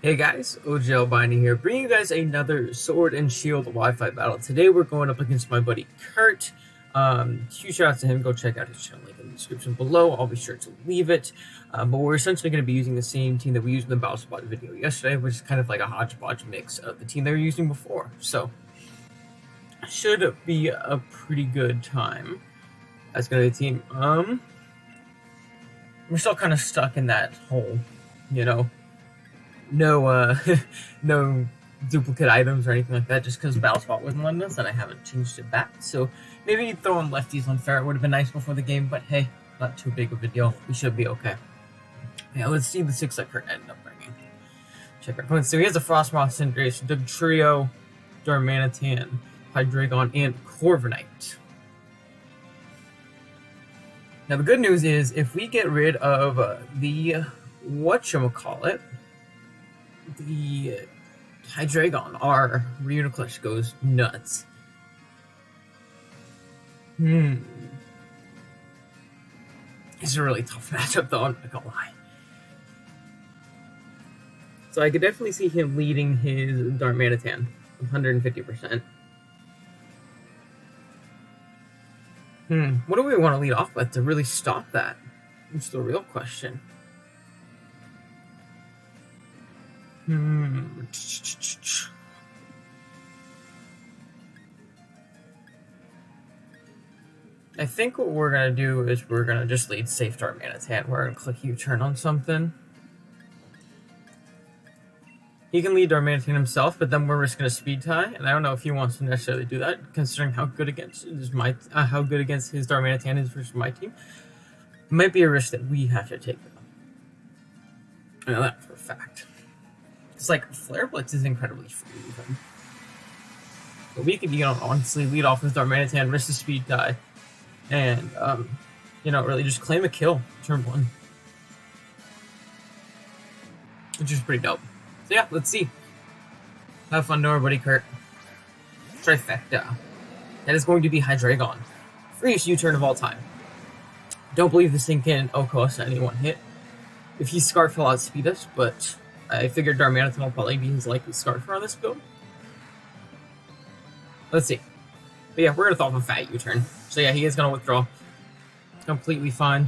Hey guys, OGL Binding here, bringing you guys another Sword and Shield Wi-Fi battle. Today we're going up against my buddy Kurt. Huge shout out to him. Go check out his channel, link in the description below. I'll be sure to leave it. But we're essentially going to be using the same team that we used in the Battle Spot video yesterday, which is kind of like a hodgepodge mix of the team they were using before. So, should be a pretty good time. That's going to be the team. We're still kind of stuck in that hole, you know. No no duplicate items or anything like that, just because Battle Spot wasn't letting us, and I haven't changed it back. So maybe throwing lefties on Ferret would have been nice before the game, but hey, not too big of a deal. We should be okay. Yeah, let's see the 6 that Kurt ended up bringing. Check our opponents. So he has a Frostmoth, Cinderace, Dugtrio, Darmanitan, Hydreigon, and Corviknight. Now the good news is, if we get rid of the whatchamacallit, the Hydreigon, our Reuniclus goes nuts. It's a really tough matchup, though, I'm not gonna lie. So I could definitely see him leading his Darmanitan 150%. What do we want to lead off with to really stop that? It's the real question. I think what we're going to do is we're going to just lead safe Darmanitan. We're going to click U-turn on something. He can lead Darmanitan himself, but then we're just going to speed tie, and I don't know if he wants to necessarily do that, considering how good against his Darmanitan is versus my team. It might be a risk that we have to take, though. I know that for a fact. It's like Flare Blitz is incredibly free even. But we could, honestly lead off with Darmanitan, risk the speed die, and really just claim a kill turn 1. Which is pretty dope. So yeah, let's see. Have fun to our buddy Kurt. Trifecta. That is going to be Hydreigon. Freest U-turn of all time. Don't believe this thing can OHKO us at any one hit. If he Scarf, he'll outspeed us, but I figured Darmanitan will probably be his likely Scarfer on this build. Let's see. But yeah, we're going to throw off a fat U-turn. So yeah, he is going to withdraw. Completely fine.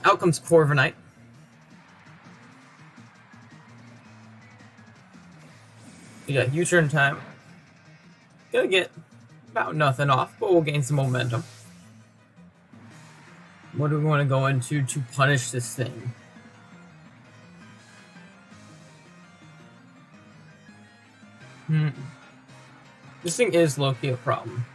Out comes Corviknight. Yeah, U-turn time. Gonna get about nothing off, but we'll gain some momentum. What do we want to go into to punish this thing? This thing is low-key a problem.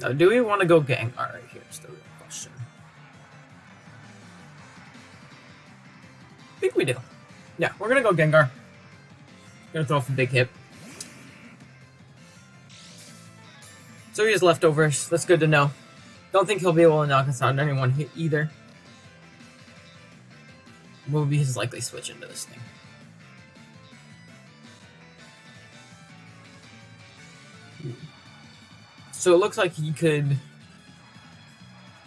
Now, do we want to go Gengar right here? Is the real question. I think we do. Yeah, we're gonna go Gengar. Gonna throw off a big hit. So he has leftovers. That's good to know. Don't think he'll be able to knock us out in any one hit either. What will be his likely switch into this thing? So it looks like he could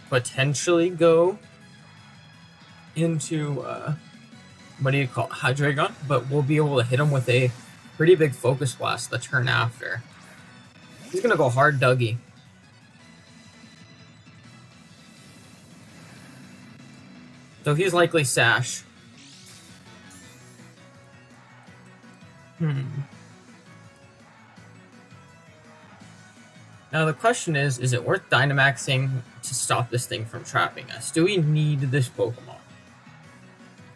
potentially go into Hydreigon, but we'll be able to hit him with a pretty big Focus Blast the turn after. He's gonna go hard Dougie. So he's likely Sash. Now the question is it worth Dynamaxing to stop this thing from trapping us? Do we need this Pokemon?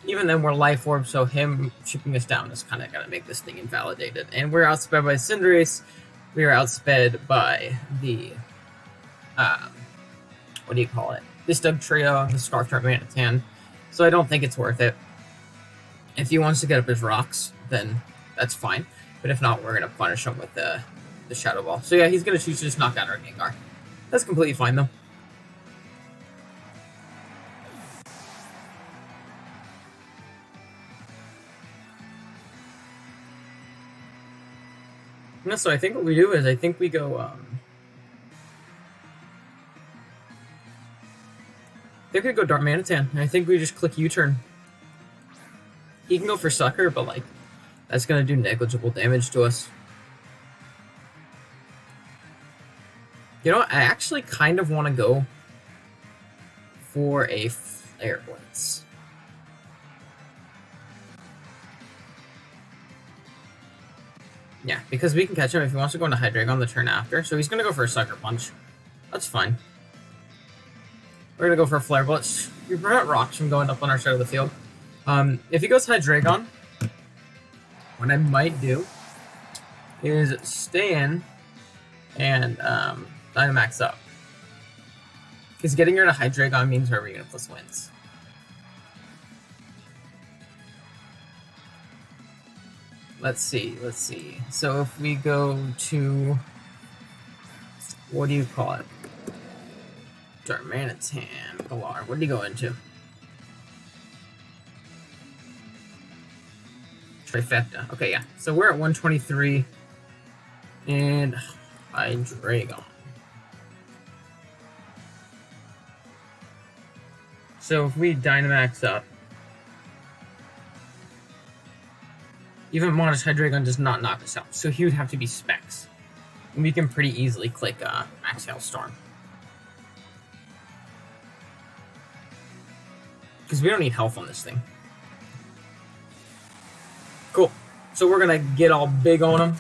Even then, we're Life Orb, so him chipping us down is kind of going to make this thing invalidated. And we're outsped by Cinderace. We are outsped by the, this Dugtrio, the Scarf Darmanitan. So I don't think it's worth it. If he wants to get up his rocks, then that's fine. But if not, we're going to punish him with the Shadow Ball. So yeah, he's going to choose to just knock out our Gengar. That's completely fine, though. No, so I think what we do is I think we go They could go Darmanitan. I think we just click U-turn. He can go for Sucker, but like that's gonna do negligible damage to us. You know what? I actually kind of want to go for a Flare Blitz. Yeah, because we can catch him if he wants to go into Hydreigon the turn after. So he's going to go for a Sucker Punch. That's fine. We're going to go for a Flare Blitz. We prevent rocks from going up on our side of the field. If he goes Hydreigon, what I might do is stay in and Dynamax up. Because getting rid of Hydreigon means our Arena Plus wins. Let's see. So if we go to, what do you call it? Darmanitan, Galar. What did he go into? Trifecta. Okay, yeah. So we're at 123. And Hydreigon. So if we Dynamax up, even Modest Hydreigon does not knock us out, so he would have to be Specs. And we can pretty easily click Max Hailstorm. Because we don't need health on this thing. Cool. So we're going to get all big on him.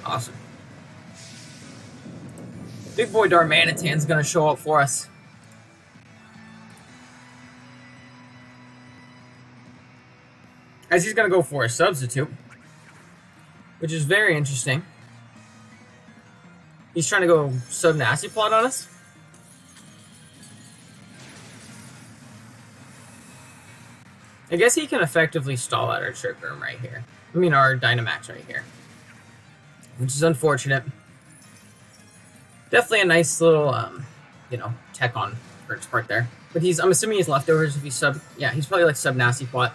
Awesome. Big boy Darmanitan's gonna show up for us. As he's gonna go for a substitute, which is very interesting. He's trying to go sub-nasty plot on us. I guess he can effectively stall out our Trick Room right here. I mean, our Dynamax right here. Which is unfortunate. Definitely a nice little, you know, tech on Kurt's part there. But I'm assuming he's leftovers if he's he's probably like sub-nasty plot.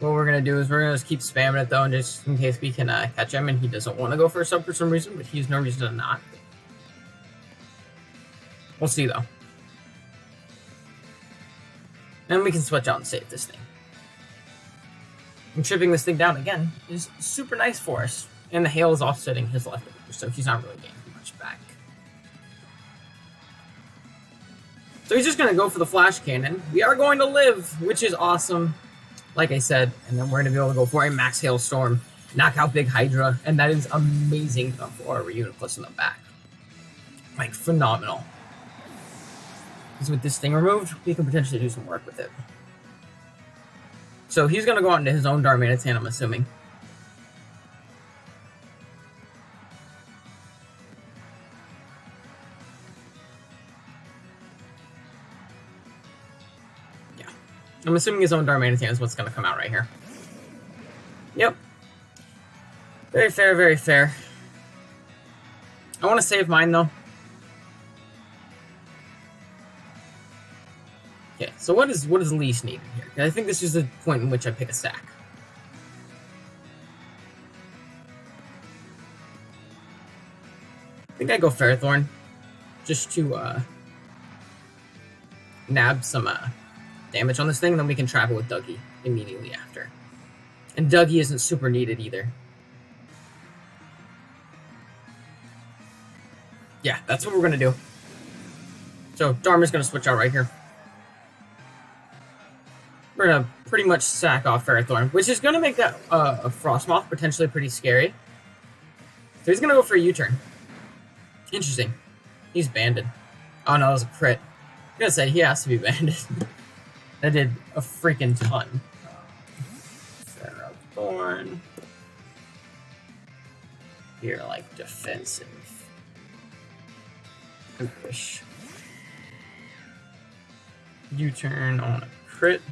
What we're going to do is we're going to just keep spamming it though, and just in case we can catch him and he doesn't want to go for a sub for some reason, but he has no reason to not. We'll see though. And we can switch out and save this thing. And chipping this thing down again is super nice for us. And the hail is offsetting his leftovers, so he's not really getting much back. So he's just going to go for the Flash Cannon. We are going to live, which is awesome, like I said. And then we're going to be able to go for a Max Hailstorm, knock out Big Hydra, and that is amazing for a Unit Plus in the back. Like, phenomenal. Because with this thing removed, we can potentially do some work with it. So he's going to go out into his own Darmanitan, I'm assuming. I'm assuming his own Darmanitan is what's going to come out right here. Yep. Very fair, very fair. I want to save mine, though. Okay, so what is least needed here? I think this is the point in which I pick a sack. I think I go Ferrothorn, just to nab some damage on this thing, and then we can travel with Dougie immediately after. And Dougie isn't super needed either. Yeah, that's what we're going to do. So Dharma's going to switch out right here. We're going to pretty much sack off Ferrothorn, which is going to make that a Frostmoth potentially pretty scary. So he's going to go for a U-turn. Interesting. He's banded. Oh no, that was a crit. I'm going to say he has to be banded. That did a freaking ton. Ferrothorn. You're like defensive. Push. U-turn on a crit.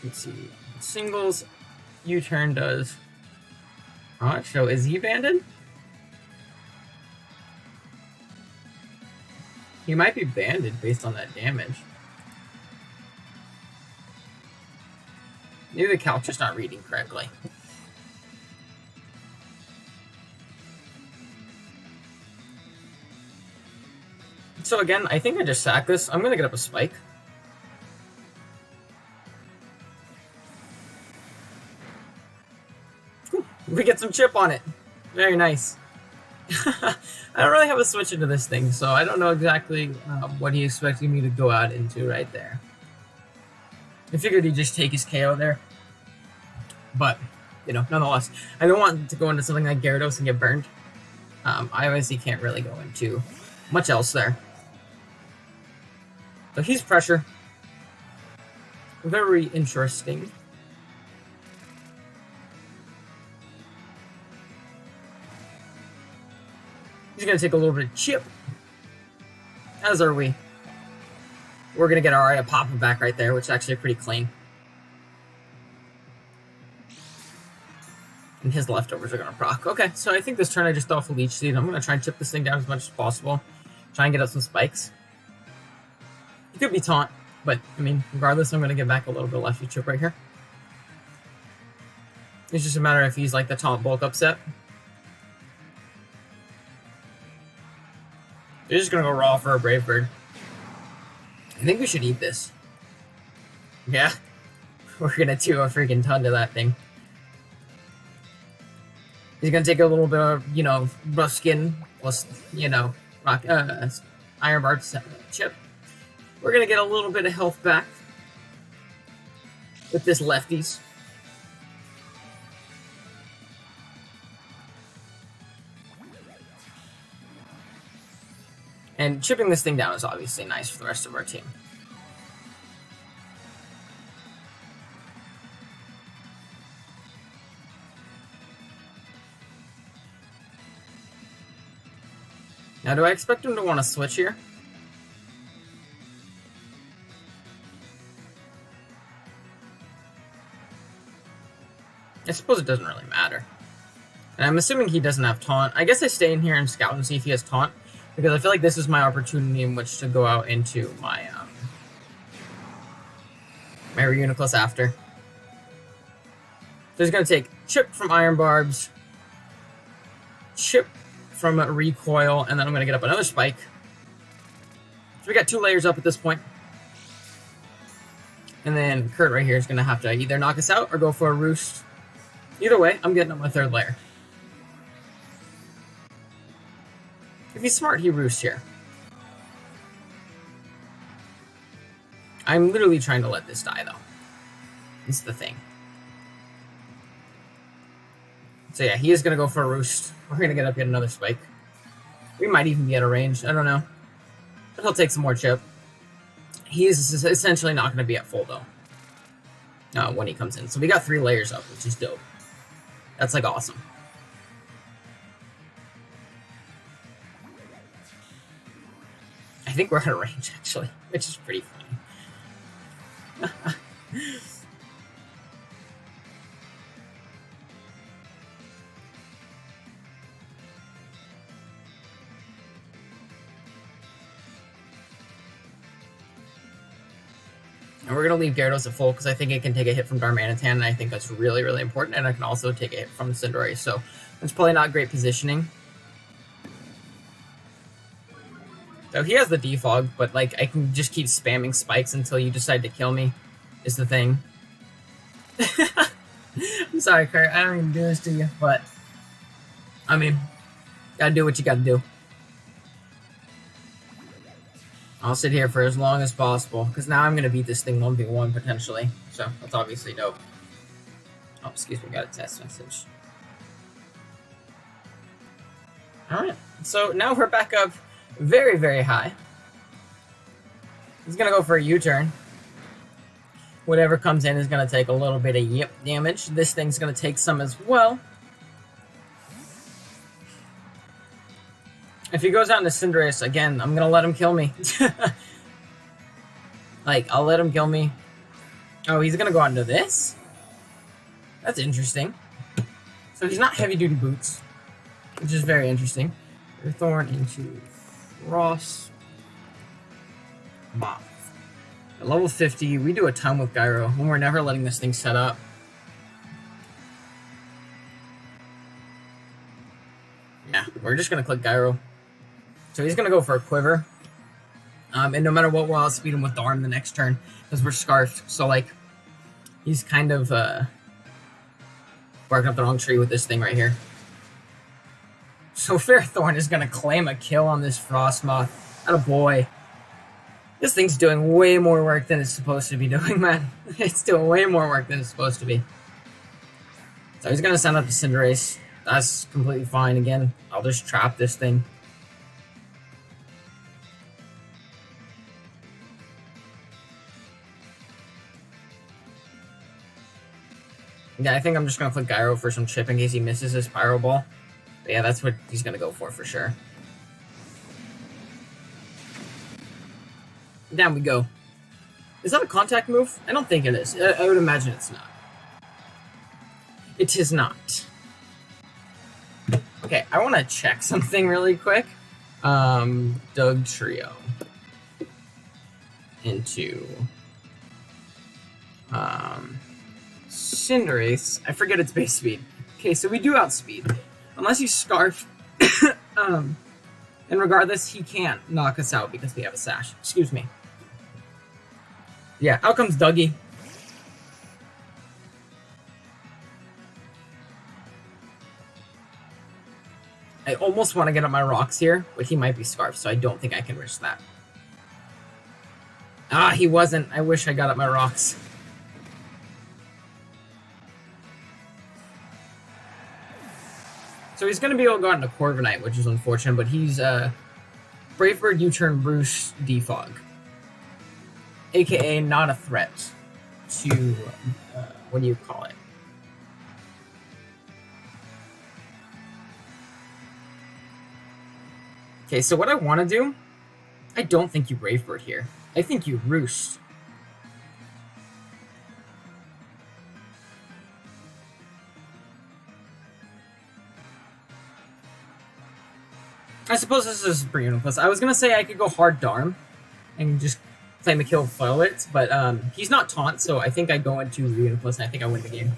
Let's see. Singles. U-turn does. Alright, so is he banded? He might be banded based on that damage. Maybe the couch is not reading correctly. So again, I think I just sack this. I'm gonna get up a spike. Ooh, we get some chip on it. Very nice. I don't really have a switch into this thing, so I don't know exactly what he expected me to go out into right there. I figured he'd just take his KO there. But, you know, nonetheless, I don't want to go into something like Gyarados and get burned. I obviously can't really go into much else there. So he's pressure. Very interesting. He's going to take a little bit of chip. As are we. We're going to get our Papa back right there, which is actually pretty clean. And his leftovers are going to proc. Okay, so I think this turn I just throw off a Leech Seed. I'm going to try and chip this thing down as much as possible. Try and get up some spikes. It could be taunt, but, I mean, regardless, I'm going to get back a little bit of lefty chip right here. It's just a matter if he's like the taunt bulk upset. They're just going to go raw for a Brave Bird. I think we should eat this. Yeah. We're going to do a freaking ton to that thing. He's going to take a little bit of, you know, rough skin plus, you know, rock, Iron Barb chip. We're going to get a little bit of health back with this lefties. And chipping this thing down is obviously nice for the rest of our team. Now, do I expect him to want to switch here? I suppose it doesn't really matter. And I'm assuming he doesn't have taunt. I guess I stay in here and scout and see if he has taunt, because I feel like this is my opportunity in which to go out into my my Reuniclus after. So he's going to take chip from Iron Barbs, chip from Recoil, and then I'm going to get up another spike. So we got 2 layers up at this point. And then Kurt right here is going to have to either knock us out or go for a roost. Either way, I'm getting up my 3rd layer. If he's smart, he roosts here. I'm literally trying to let this die, though. It's the thing. So yeah, he is going to go for a roost. We're going to get up yet another spike. We might even be out of range. I don't know. But he'll take some more chip. He is essentially not going to be at full, though, when he comes in. So we got 3 layers up, which is dope. That's, like, awesome. I think we're out of range, actually, which is pretty funny. And we're going to leave Gyarados at full because I think it can take a hit from Darmanitan, and I think that's really, really important, and I can also take a hit from Cinderace, so it's probably not great positioning. So he has the defog, but like I can just keep spamming spikes until you decide to kill me, is the thing. I'm sorry, Kurt, I don't even do this to you, but I mean, gotta do what you gotta do. I'll sit here for as long as possible, because now I'm going to beat this thing 1v1 potentially, so that's obviously dope. Oh, excuse me, got a test message. Alright, so now we're back up very, very high. He's going to go for a U-turn. Whatever comes in is going to take a little bit of damage. This thing's going to take some as well. If he goes out into Cinderace, again, I'm going to let him kill me. Like, I'll let him kill me. Oh, he's going to go out into this? That's interesting. So he's not heavy-duty boots, which is very interesting. Ferrothorn into Ross. Moth. At level 50, we do a ton with Gyro, and we're never letting this thing set up. Yeah, we're just going to click Gyro. So he's going to go for a Quiver. And no matter what, we'll outspeed him with Darm the next turn, because we're Scarfed. So, like, he's kind of barking up the wrong tree with this thing right here. So Ferrothorn is going to claim a kill on this Frostmoth. Attaboy. This thing's doing way more work than it's supposed to be doing, man. It's doing way more work than it's supposed to be. So he's going to send up the Cinderace. That's completely fine. Again, I'll just trap this thing. Yeah, I think I'm just going to click Gyro for some chip in case he misses his Pyro Ball. But yeah, that's what he's going to go for sure. Down we go. Is that a contact move? I don't think it is. I would imagine it's not. It is not. Okay, I want to check something really quick. Doug Trio. Into... Cinderace. I forget its base speed. Okay, so we do outspeed. Unless you Scarf. And regardless, he can't knock us out because we have a Sash. Excuse me. Yeah, out comes Dougie. I almost want to get up my rocks here, but he might be Scarfed, so I don't think I can risk that. Ah, he wasn't. I wish I got up my rocks. So he's going to be able to go out into Corviknight, which is unfortunate, but he's Brave Bird, U-Turn, Bruce, Defog. AKA not a threat to, what do you call it? Okay, so what I want to do, I don't think you Brave Bird here. I think you Roost. I suppose this is Brioniclus. I was going to say I could go hard Darm and just claim a kill foil it, but he's not taunt, so I think I go into Brioniclus and I think I win the game.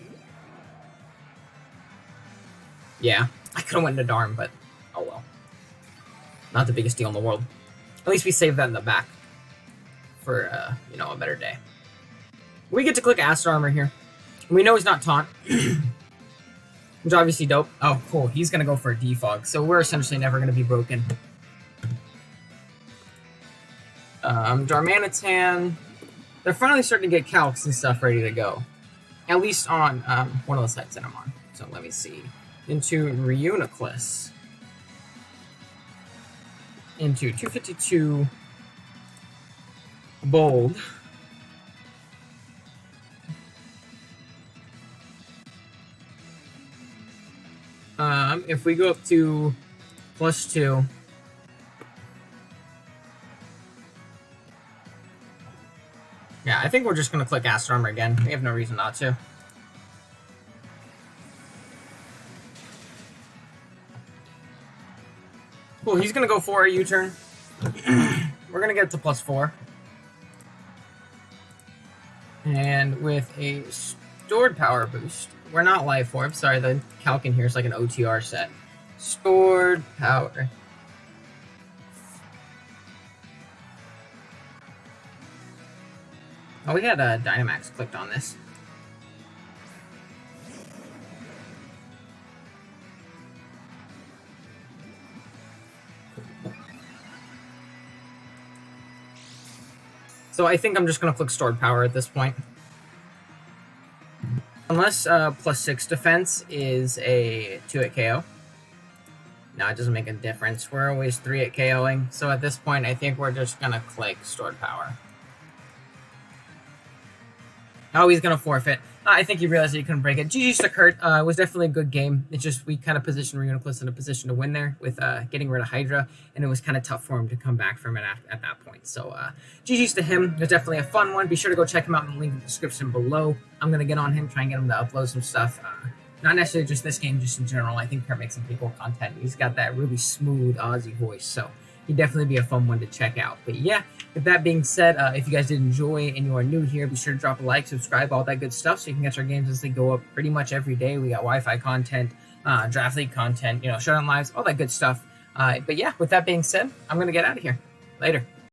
Yeah, I could have went into Darm, but oh well. Not the biggest deal in the world. At least we saved that in the back for, you know, a better day. We get to click Astro Armor here. We know he's not taunt. Which obviously dope. Oh, cool. He's going to go for a defog. So we're essentially never going to be broken. Darmanitan. They're finally starting to get calcs and stuff ready to go. At least on one of the sites that I'm on. So let me see. Into Reuniclus. Into 252 Bold. If we go up to +2, yeah, I think we're just going to click Astro Armor again. We have no reason not to. Cool, he's going to go for a U-turn. We're going to get it to +4. And with a stored power boost, we're not Life Orb. Sorry, the calc in here is like an OTR set. Stored power. Oh, we had Dynamax clicked on this. So I think I'm just going to click Stored Power at this point. Unless +6 defense is a 2-hit KO. No, it doesn't make a difference. We're always 3-hit KOing. So at this point, I think we're just going to click Stored Power. Oh, he's going to forfeit. I think he realized that he couldn't break it. GG's to Kurt. It was definitely a good game. It's just we kind of positioned Reuniclus in a position to win there with getting rid of Hydra, and it was kind of tough for him to come back from it at that point. So GG's to him. It was definitely a fun one. Be sure to go check him out in the link in the description below. I'm going to get on him, try and get him to upload some stuff. Not necessarily just this game, just in general. I think Kurt makes some pretty cool content. He's got that really smooth Aussie voice, so he'd definitely be a fun one to check out. But yeah, with that being said, if you guys did enjoy and you are new here, be sure to drop a like, subscribe, all that good stuff, so you can catch our games as they go up pretty much every day. We got Wi-Fi content, draft league content, showdown lives, all that good stuff. But yeah, with that being said, I'm gonna get out of here. Later.